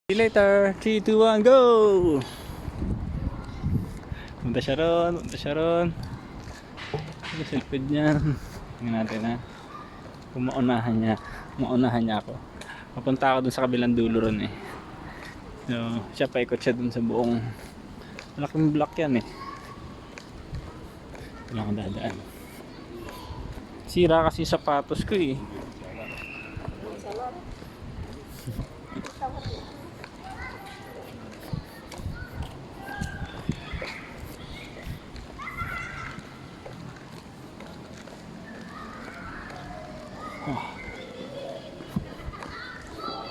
See you later. 3, 2, 1, go! Punta siya ron, punta siya ron. Ano sa lipid niya? Tingnan natin ha. Kung maunahan niya ako. Papunta ako dun sa kabilang dulo ron eh. So, siya paikot siya dun sa buong malaking block yan eh. Wala akong dadaan. Sira kasi sapatos ko eh.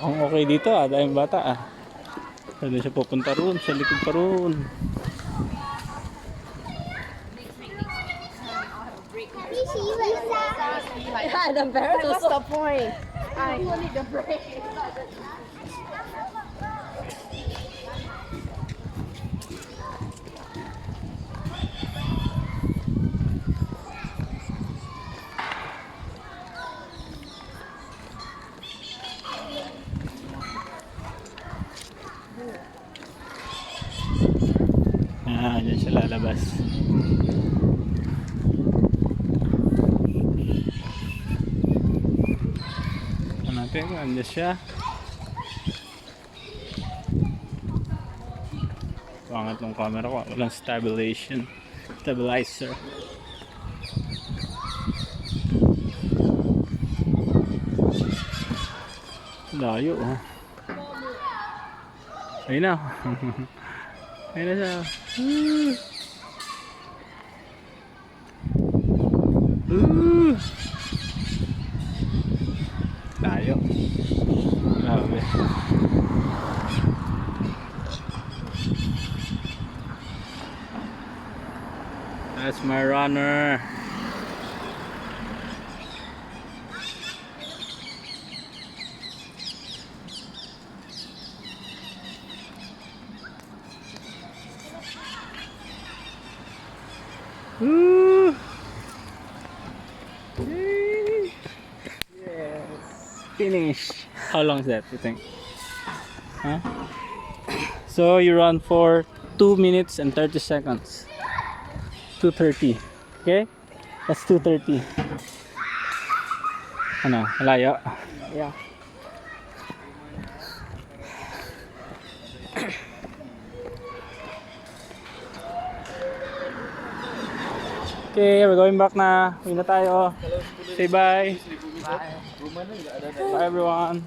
Ang okay dito dahil bata Saan siya pupunta roon? Sa likod pa roon. Yeah, the parents What's the point? I need the break. Diyan siya lalabas. Ano natin kung andyan siya. Pangat ng camera ko, walang stabilizer. Layo ayun na. Ayun na siya. Layo. Grabe. That's my runner. Woo! Yay! Yes. Finish. How long is that, you think? Huh? So you run for 2 minutes and 30 seconds. 2:30. Okay? That's 2:30. Ano? Malayo? Yeah. Okay, we're going back na. Uwi na tayo. Say bye. Bye. Bye everyone.